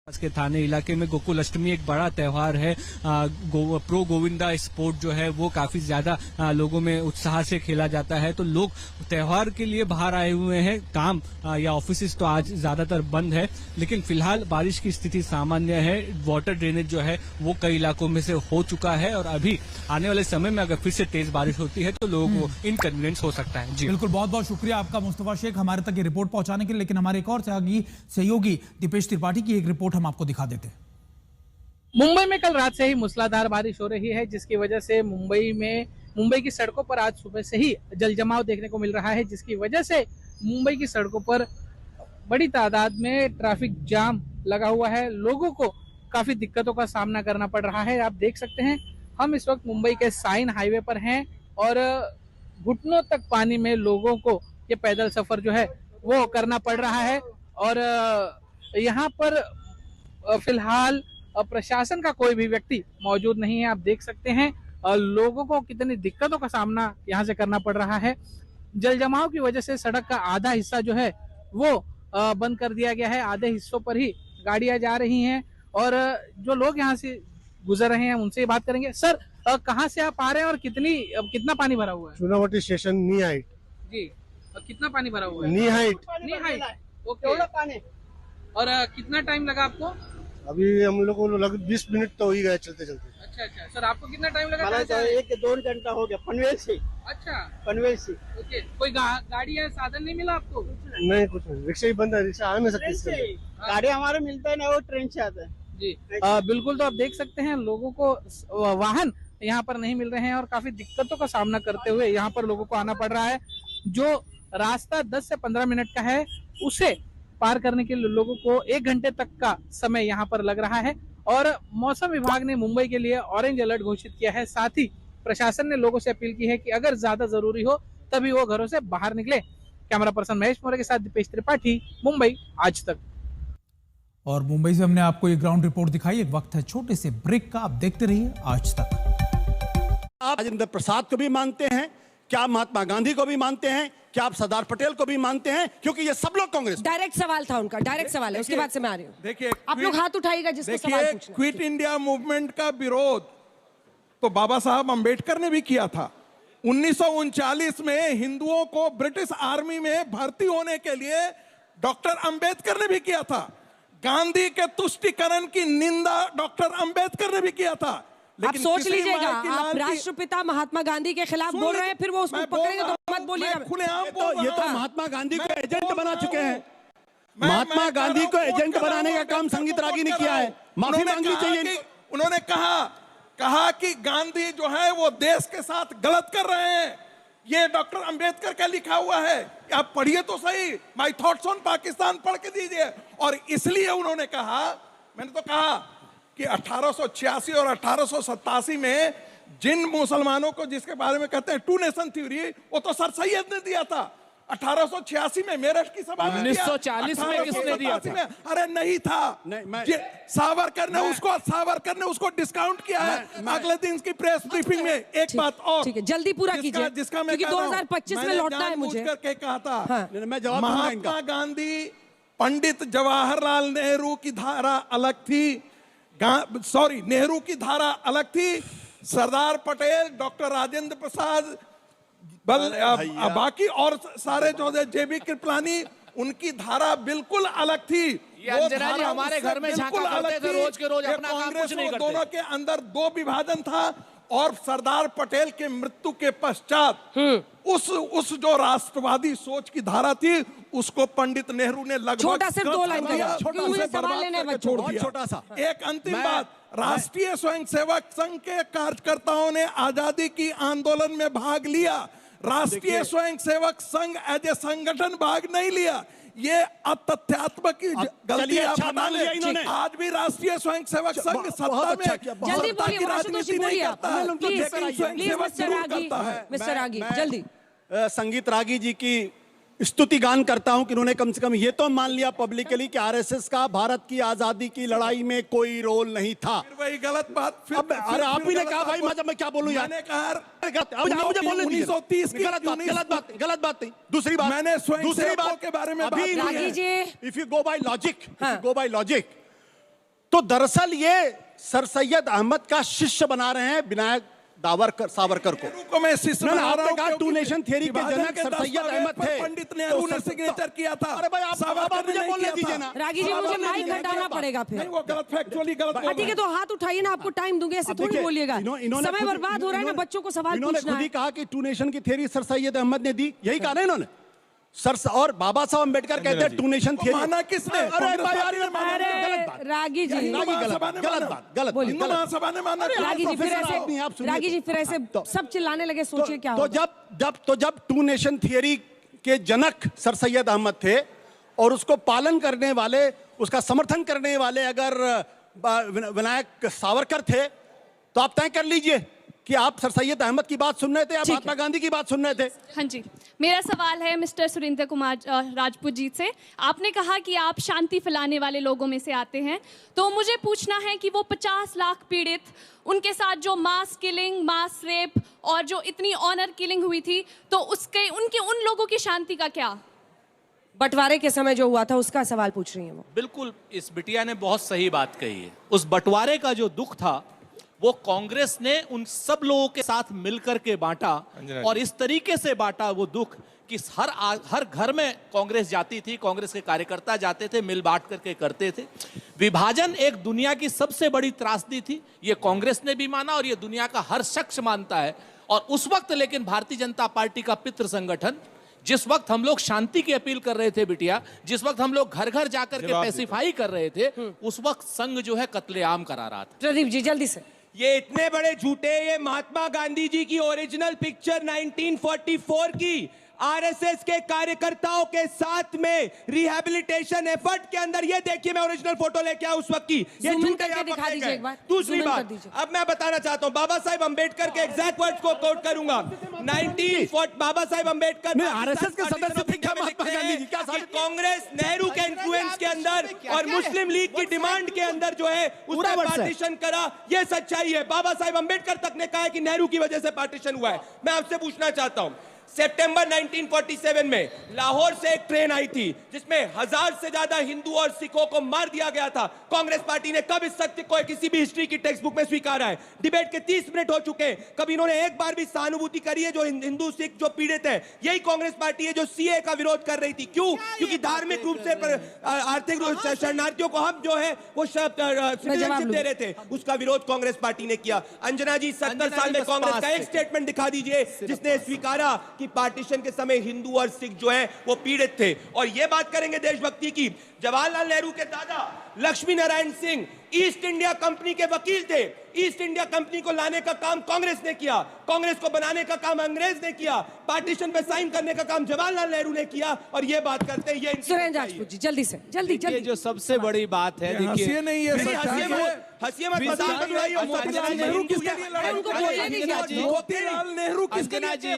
के थाने इलाके में गोकुल अष्टमी एक बड़ा त्योहार है। प्रो गोविंदा स्पोर्ट जो है वो काफी ज्यादा लोगों में उत्साह से खेला जाता है, तो लोग त्योहार के लिए बाहर आए हुए हैं। काम या ऑफिस तो आज ज्यादातर बंद है, लेकिन फिलहाल बारिश की स्थिति सामान्य है। वाटर ड्रेनेज जो है वो कई इलाकों में से हो चुका है और अभी आने वाले समय में अगर फिर से तेज बारिश होती है तो लोगों को इनकन्वीनियंस हो सकता है। जी बिल्कुल, बहुत बहुत शुक्रिया आपका मुस्तफा शेख हमारे तक ये रिपोर्ट पहुंचाने के लिए। लेकिन हमारे एक और सहयोगी दीपेश त्रिपाठी की एक रिपोर्ट हम आपको दिखा देते हैं। मुंबई में कल रात से ही मूसलाधार बारिश हो रही है, जिसकी वजह से मुंबई की सड़कों पर आज सुबह से ही जलजमाव देखने को मिल रहा है, जिसकी वजह से मुंबई की सड़कों पर बड़ी तादाद में ट्रैफिक जाम लगा हुआ है। लोगों को काफी दिक्कतों का सामना करना पड़ रहा है। आप देख सकते हैं हम इस वक्त मुंबई के साइन हाईवे पर हैं और घुटनों तक पानी में लोगों को ये पैदल सफर जो है वो करना पड़ रहा है। और यहाँ पर फिलहाल प्रशासन का कोई भी व्यक्ति मौजूद नहीं है। आप देख सकते हैं लोगों को कितनी दिक्कतों का सामना यहाँ से करना पड़ रहा है। जल जमाव की वजह से सड़क का आधा हिस्सा जो है वो बंद कर दिया गया है। आधे हिस्सों पर ही गाड़ियां जा रही हैं और जो लोग यहाँ से गुजर रहे हैं उनसे बात करेंगे। सर, कहाँ से आप आ रहे हैं और कितना पानी भरा हुआ है? चुनावटी स्टेशन नी हाइट जी, कितना पानी भरा हुआ है? नी हाइट ओके। और कितना टाइम लगा आपको? अभी हम लोग को लग 20 मिनट तो हो ही गए चलते चलते। अच्छा, सर आपको कितना टाइम लगा? 1-2 घंटा हो गया पनवेल से। अच्छा, पनवेल से। ओके। कोई गाड़ी या साधन नहीं मिला आपको? नहीं, कुछ नहीं, रिक्शा ही बंद है, रिक्शा आ नहीं सकती। गाड़ी हमारे मिलता है ना, वो ट्रेन से आता है। जी बिल्कुल। तो आप देख सकते हैं लोगों को वाहन यहाँ पर नहीं मिल रहे हैं और काफी दिक्कतों का सामना करते हुए यहाँ पर लोगों को आना पड़ रहा है। जो रास्ता 10 से 15 मिनट का है उसे पार करने के लिए लोगों को 1 घंटे तक का समय यहाँ पर लग रहा है। और मौसम विभाग ने मुंबई के लिए ऑरेंज अलर्ट घोषित किया है। साथ ही प्रशासन ने लोगों से अपील की है कि अगर ज्यादा जरूरी हो तभी वो घरों से बाहर निकले। कैमरा पर्सन महेश मौर्य के साथ दीपेश त्रिपाठी, मुंबई आज तक। और मुंबई से हमने आपको ये ग्राउंड रिपोर्ट दिखाई। एक वक्त है छोटे से ब्रेक का, आप देखते रहिए आज तक। आप राजेंद्र प्रसाद को भी मानते हैं क्या? आप महात्मा गांधी को भी मानते हैं क्या? आप सरदार पटेल को भी मानते हैं? क्योंकि ये सब लोग कांग्रेस। डायरेक्ट सवाल था उनका, डायरेक्ट सवाल है, उसके बाद से मैं आ रही हूँ। देखिए, आप लोग हाथ उठाइएगा जिसको सवाल पूछना। क्विट इंडिया मूवमेंट का विरोध तो बाबा साहब अंबेडकर ने भी किया था। 1939 में हिंदुओं को ब्रिटिश आर्मी में भर्ती होने के लिए डॉक्टर अंबेडकर ने भी किया था। गांधी के तुष्टीकरण की निंदा डॉक्टर अंबेडकर ने भी किया था। आप सोच लीजिएगा, आप राष्ट्रपिता महात्मा गांधी के खिलाफ बोल रहे हैं, फिर वो उसको पकड़ेंगे तो मत बोलिएगा। ये तो महात्मा गांधी को एजेंट बना चुके हैं। महात्मा गांधी को एजेंट बनाने का काम संगीत रागी ने किया है। माफी मांगनी चाहिए। उन्होंने कहा कि गांधी जो है वो देश के साथ गलत कर रहे हैं। ये डॉक्टर अंबेडकर का लिखा हुआ है, आप पढ़िए तो सही। माय थॉट्स ऑन पाकिस्तान पढ़ के दीजिए। और इसलिए उन्होंने कहा, मैंने तो कहा कि 1886 और 1887 में जिन मुसलमानों को जिसके बारे में कहते हैं टू नेशन थ्योरी, वो तो सर सैयद ने दिया था 1886 में मेरठ की सभा में। 1940 में किसने दिया था? अरे नहीं था, सावरकर ने उसको डिस्काउंट किया है। अगले दिन की प्रेस ब्रीफिंग में एक बात और, ठीक है, जल्दी पूरा कीजिए जिसका मैं क्योंकि 2025 में लौटना है मुझे। करके कहा था। हाँ। महात्मा गांधी, पंडित जवाहरलाल नेहरू की धारा अलग थी, नेहरू की धारा अलग थी। सरदार पटेल, डॉक्टर राजेंद्र प्रसाद, बाकी और सारे जो जेबी कृपलानी, उनकी धारा बिल्कुल अलग थी। वो धारा हमारे घर में झांका करते थे, रोज के रोज अपना काम कुछ नहीं करते। दोनों के अंदर 2 विभाजन था। और सरदार पटेल के मृत्यु के पश्चात उस जो राष्ट्रवादी सोच की धारा थी उसको पंडित नेहरू ने लगभग छोटा सिर्फ 2 लाइन का छोड़ दिया। छोटा सा एक अंतिम बात, राष्ट्रीय स्वयंसेवक संघ के कार्यकर्ताओं ने आजादी की आंदोलन में भाग लिया। राष्ट्रीय स्वयंसेवक संघ एज ए संगठन भाग नहीं लिया। ये अतथ्यात्मक गलती इन्होंने। आज भी राष्ट्रीय स्वयंसेवक संघ सत्ता में जल्दी बोलिए, राजनीति नहीं करता है, लेकिन स्वयंसेवक जरूर करता है। मिस्टर रागी जल्दी। संगीत रागी जी की स्तुति गान करता हूं कि उन्होंने कम से कम ये तो मान लिया पब्लिकली कि आरएसएस का भारत की आजादी की लड़ाई में कोई रोल नहीं था। फिर वही गलत बात। अरे आप ही ने कहा भाई, मैं क्या बोलूं यार? मैंने कहा अब मुझे बोलने दीजिए। 1930 की गलत बात नहीं। दूसरी बात मैंने के बारे में if you go by logic, तो दरअसल ये सर सैयद अहमद का शिष्य बना रहे हैं विनायक सावरकर को। को मैं शिष्य ना, बना आपने रहा हूं कहा क्योंकि टू नेशन थियरी के विभाजन जनक सर 10 सैयद अहमद पर थे। पंडित नेहरू ने सिग्नेचर किया था। अरे भाई आप मुझे बोलने दीजिए ना। रागी जी मुझे माइक हटाना पड़ेगा नहीं, फिर। वो गलत फैक्चुअली गलत बोल रहे ठीक है, हैं। तो हाथ उठाइए ना, आपको टाइम दूंगे, ऐसे थोड़ी बोलिएगा। समय बर्बाद हो रहा है ना, बच्चों को सवाल इन्होंने पूछना खुद ही है। कहा कि टू नेशन की थियरी सर सैयद अहमद ने दी, यही कहा ना इन्होंने। और बाबा साहब अम्बेडकर कहते हैं टू नेशन थियरी। माना किसने? अरे भाई यार, ये अरे रागी जी, गलत बात, गलत बात। हिंदू महासभा ने माना। रागी जी फिर प्रोफेसर आप ऐसे, सुनिए। रागी जी फिर ऐसे सब चिल्लाने लगे, सोचिए क्या तो होगा। जब टू नेशन थियरी के जनक सर सैयद अहमद थे और उसको पालन करने वाले, उसका समर्थन करने वाले अगर विनायक सावरकर थे, तो आप तय कर लीजिए कि आप सर सैयद अहमद की बात सुन रहे थे या महात्मा गांधी की बात सुन रहे थे। हाँ जी, मेरा सवाल है मिस्टर सुरेंद्र कुमार राजपूत जी से। आपने कहा कि आप शांति फैलाने वाले लोगों में से आते हैं, तो मुझे पूछना है कि वो 50 लाख पीड़ित, उनके साथ जो मास किलिंग, मास रेप और जो इतनी ऑनर किलिंग हुई थी, तो उसके उनके उन लोगों की शांति का क्या? बंटवारे के समय जो हुआ था उसका सवाल पूछ रही है वो। बिल्कुल, इस बिटिया ने बहुत सही बात कही है। उस बंटवारे का जो दुख था वो कांग्रेस ने उन सब लोगों के साथ मिलकर के बांटा, और इस तरीके से बांटा वो दुख कि हर घर में कांग्रेस जाती थी, कांग्रेस के कार्यकर्ता जाते थे, मिल बांट करके करते थे। विभाजन एक दुनिया की सबसे बड़ी त्रासदी थी, ये कांग्रेस ने भी माना और ये दुनिया का हर शख्स मानता है। और उस वक्त लेकिन भारतीय जनता पार्टी का पितृ संगठन, जिस वक्त हम लोग शांति की अपील कर रहे थे बिटिया, जिस वक्त हम लोग घर घर जाकर के पैसिफाई कर रहे थे, उस वक्त संघ जो है कत्लेआम करा रहा था। प्रदीप जी जल्दी से। ये इतने बड़े झूठे, ये महात्मा गांधी जी की ओरिजिनल पिक्चर 1944 की आरएसएस के कार्यकर्ताओं के साथ में रिहैबिलिटेशन एफर्ट के अंदर, ये देखिए मैं ओरिजिनल फोटो लेके आया उस वक्त की। ये झूठे यहाँ दिखा दीजिए एक बार। दूसरी बात, अब मैं बताना चाहता हूँ, बाबा साहेब अंबेडकर के एग्जैक्ट वर्ड्स को कोट करूंगा। 1940 बाबा साहेब अंबेडकर आरएसएस के सदस्य थे क्या महात्मा गांधी जी? क्या कांग्रेस नेहरू के इन्फ्लुएंस के अंदर और मुस्लिम लीग की डिमांड के अंदर जो है उसने पार्टीशन करा, ये सच्चाई है। बाबा साहेब अंबेडकर तक ने कहा है कि नेहरू की वजह से पार्टीशन हुआ है। मैं आपसे पूछना चाहता हूं, सितंबर 1947 में लाहौर से एक ट्रेन आई थी जिसमें 1000 से ज्यादा हिंदू और सिखों को मार दिया गया था। कांग्रेस पार्टी ने कब इस सत्य को किसी भी हिस्ट्री की टेक्स्ट बुक में स्वीकारा है? डिबेट के 30 मिनट हो चुके हैं, कभी इन्होंने एक बार भी सहानुभूति करी है जो हिंदू सिख जो पीड़ित है? यही कांग्रेस पार्टी है जो सीए का विरोध कर रही थी। क्यों? क्योंकि धार्मिक रूप से आर्थिक शरणार्थियों को हम जो है वो सिटीजनशिप दे रहे थे, उसका विरोध कांग्रेस पार्टी ने किया। अंजना जी, 70 साल में कांग्रेस का एक स्टेटमेंट दिखा दीजिए जिसने स्वीकारा कि पार्टीशन के समय हिंदू और सिख जो है वो पीड़ित थे। और ये बात करेंगे देशभक्ति की, जवाहरलाल नेहरू के दादा Lakshmi Narayan Singh east India company के वकील थे। ईस्ट इंडिया कंपनी को लाने का काम कांग्रेस ने किया, कांग्रेस को बनाने का काम अंग्रेज ने किया, पार्टीशन पे साइन करने का काम जवाहरलाल नेहरू ने किया। और ये बात करते हैं, ये सुरेंद्र राजपूत जी जल्दी से, जल्दी जल्दी। जो सबसे बड़ी बात है, देखिए नहीं है, सच्चाई है। हंसिए मत, मजाक मत उड़ाइए। मोतीलाल नेहरू किसके लिए लड़ाई? उनको बोलने दीजिए। मोतीलाल नेहरू किसके लिए?